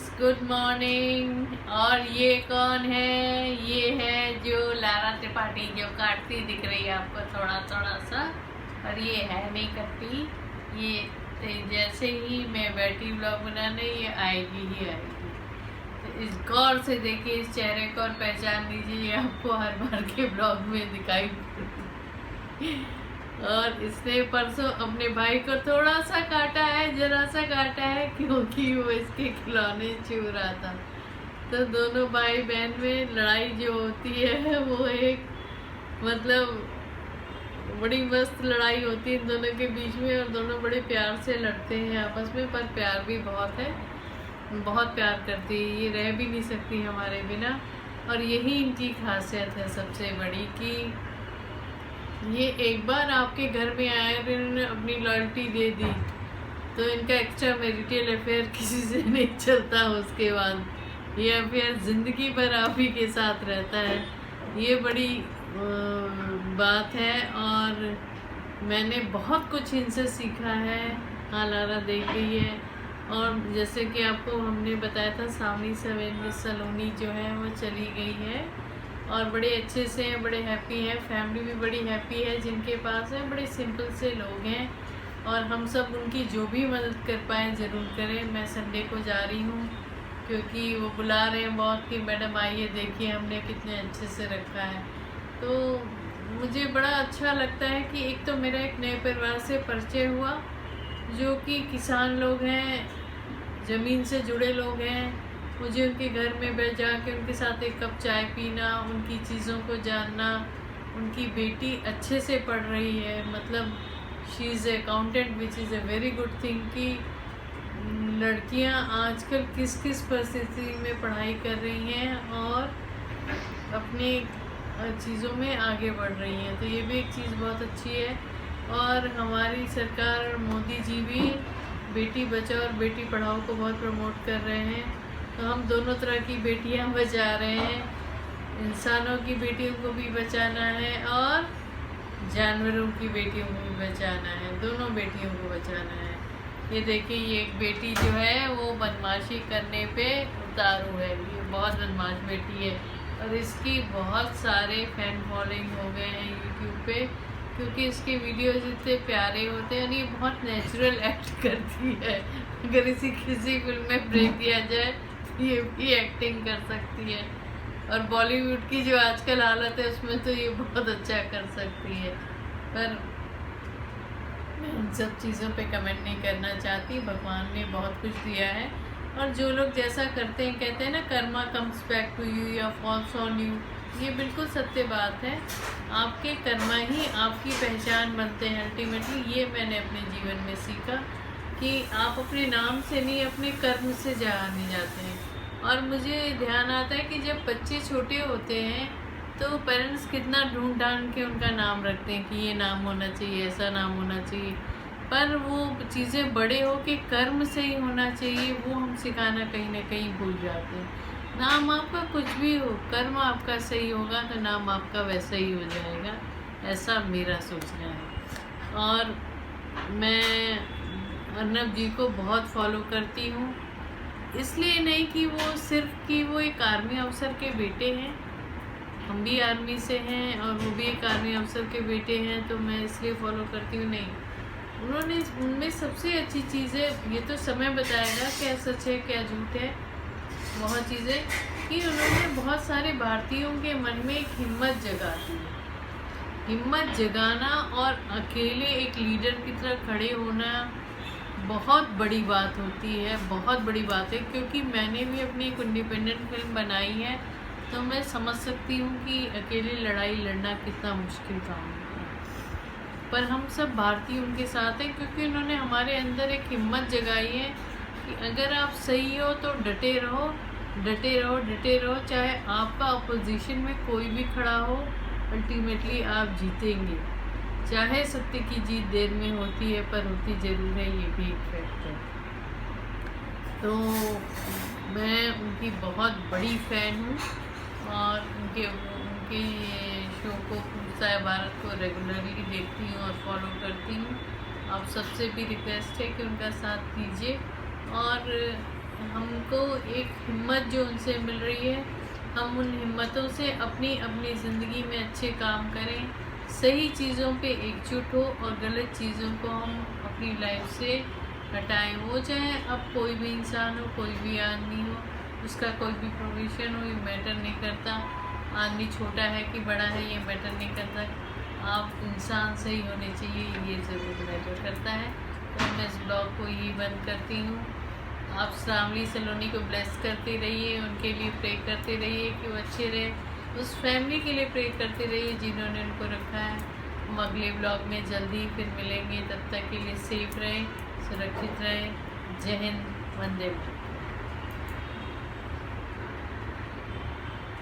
Friends, good morning. और ये कौन है? ये है जो लारा त्रिपाठी, जो काटती दिख रही है आपको थोड़ा थोड़ा सा, और ये है नहीं कटती। ये जैसे ही मैं बैठी ब्लॉग बनाने, ये आएगी ही आएगी। तो इस गौर से देखिए इस चेहरे को और पहचान लीजिए, ये आपको हर बार के ब्लॉग में दिखाई और इसने परसों अपने भाई को थोड़ा सा काटा है, जरा सा काटा है, क्योंकि वो इसके खिलौने छू रहा था। तो दोनों भाई बहन में लड़ाई जो होती है वो एक मतलब बड़ी मस्त लड़ाई होती है इन दोनों के बीच में, और दोनों बड़े प्यार से लड़ते हैं आपस में, पर प्यार भी बहुत है, बहुत प्यार करती है, ये रह भी नहीं सकती हमारे बिना। और यही इनकी खासियत है सबसे बड़ी, कि ये एक बार आपके घर में आए और इन्होंने अपनी लॉयल्टी दे दी तो इनका एक्स्ट्रा मैरिटल अफेयर किसी से नहीं चलता। उसके बाद ये अफेयर ज़िंदगी भर आप ही के साथ रहता है। ये बड़ी बात है, और मैंने बहुत कुछ इनसे सीखा है। हाँ, लारा देख रही है। और जैसे कि आपको हमने बताया था, सावनी सलोनी जो है वो चली गई है, और बड़े अच्छे से हैं, बड़े हैप्पी हैं, फैमिली भी बड़ी हैप्पी है जिनके पास है, बड़े सिंपल से लोग हैं, और हम सब उनकी जो भी मदद कर पाए ज़रूर करें। मैं संडे को जा रही हूँ क्योंकि वो बुला रहे हैं बहुत कि मैडम आइए देखिए हमने कितने अच्छे से रखा है। तो मुझे बड़ा अच्छा लगता है कि एक तो मेरा एक नए परिवार से परिचय हुआ, जो कि किसान लोग हैं, ज़मीन से जुड़े लोग हैं। मुझे उनके घर में बैठ जाके उनके साथ एक कप चाय पीना, उनकी चीज़ों को जानना। उनकी बेटी अच्छे से पढ़ रही है, मतलब she is accountant, which is a very good thing. कि लड़कियां आजकल किस किस परिस्थिति में पढ़ाई कर रही हैं और अपनी चीज़ों में आगे बढ़ रही हैं, तो ये भी एक चीज़ बहुत अच्छी है। और हमारी सरकार, मोदी जी भी बेटी बचाओ और बेटी पढ़ाओ को बहुत प्रमोट कर रहे हैं। तो हम दोनों तरह की बेटियां बचा रहे हैं। इंसानों की बेटियों को भी बचाना है और जानवरों की बेटियों को भी बचाना है, दोनों बेटियों को बचाना है। ये देखिए, ये एक बेटी जो है वो बदमाशी करने पे उतारू है, ये बहुत बदमाश बेटी है, और इसकी बहुत सारे फैन फॉलोइंग हो गए हैं यूट्यूब पे, क्योंकि इसके वीडियोज इतने प्यारे होते हैं और ये बहुत नेचुरल एक्ट करती है। अगर इसी किसी फिल्म में ब्रेक दिया जाए तो ये भी एक्टिंग कर सकती है, और बॉलीवुड की जो आजकल हालत है उसमें तो ये बहुत अच्छा कर सकती है। पर मैं उन सब चीज़ों पे कमेंट नहीं करना चाहती। भगवान ने बहुत कुछ दिया है, और जो लोग जैसा करते हैं, कहते हैं ना, karma comes back to you या फॉल्स ऑन यू, ये बिल्कुल सत्य बात है। आपके कर्मा ही आपकी पहचान बनते हैं अल्टीमेटली। ये मैंने अपने जीवन में सीखा कि आप अपने नाम से नहीं, अपने कर्म से जाने जाते हैं। और मुझे ध्यान आता है कि जब बच्चे छोटे होते हैं तो पेरेंट्स कितना ढूंढ ढांढ के उनका नाम रखते हैं कि ये नाम होना चाहिए, ऐसा नाम होना चाहिए, पर वो चीज़ें बड़े हो के कर्म से ही होना चाहिए, वो हम सिखाना कहीं ना कहीं भूल जाते हैं। नाम आपका कुछ भी हो, कर्म आपका सही होगा तो नाम आपका वैसा ही हो जाएगा, ऐसा मेरा सोचना है। और मैं अर्नब जी को बहुत फॉलो करती हूँ, इसलिए नहीं कि वो सिर्फ कि वो एक आर्मी अफसर के बेटे हैं, हम भी आर्मी से हैं और वो भी एक आर्मी अफसर के बेटे हैं, तो मैं इसलिए फॉलो करती हूँ, नहीं। उन्होंने उनमें सबसे अच्छी चीज़ है, ये तो समय बताएगा क्या सच है क्या झूठ है, बहुत चीज़ें, कि उन्होंने बहुत सारे भारतीयों के मन में एक हिम्मत जगा दी है। हिम्मत जगाना और अकेले एक लीडर की तरह खड़े होना बहुत बड़ी बात होती है, बहुत बड़ी बात है। क्योंकि मैंने भी अपनी एक इंडिपेंडेंट फिल्म बनाई है, तो मैं समझ सकती हूँ कि अकेले लड़ाई लड़ना कितना मुश्किल काम है, पर हम सब भारतीय उनके साथ हैं, क्योंकि उन्होंने हमारे अंदर एक हिम्मत जगाई है कि अगर आप सही हो तो डटे रहो, डटे रहो, डटे रहो, चाहे आपका अपोजिशन में कोई भी खड़ा हो, अल्टीमेटली आप जीतेंगे। चाहे सत्य की जीत देर में होती है, पर होती ज़रूर है, ये भी एक फैक्ट है। तो मैं उनकी बहुत बड़ी फ़ैन हूँ, और उनके शो को, पूर्साय भारत को रेगुलरली देखती हूँ और फॉलो करती हूँ। आप सबसे भी रिक्वेस्ट है कि उनका साथ दीजिए, और हमको एक हिम्मत जो उनसे मिल रही है, हम उन हिम्मतों से अपनी अपनी ज़िंदगी में अच्छे काम करें, सही चीज़ों पे एकजुट हो और गलत चीज़ों को हम अपनी लाइफ से हटाएं। वो चाहे अब कोई भी इंसान हो, कोई भी आदमी हो, उसका कोई भी प्रोफेशन हो, ये मैटर नहीं करता। आदमी छोटा है कि बड़ा है ये मैटर नहीं करता। आप इंसान सही होने चाहिए, ये ज़रूर मैटर करता है। तो मैं इस ब्लॉग को यही बंद करती हूँ। आप श्रावणी सलोनी को ब्लेस करते रहिए, उनके लिए प्रे करते रहिए कि वो अच्छे रहे, उस फैमिली के लिए प्रे करते रहिए जिन्होंने उनको रखा है। हम अगले ब्लॉग में जल्दी फिर मिलेंगे, तब तक के लिए सेफ रहें, सुरक्षित रहें। जय हिंद, वंदे मातरम।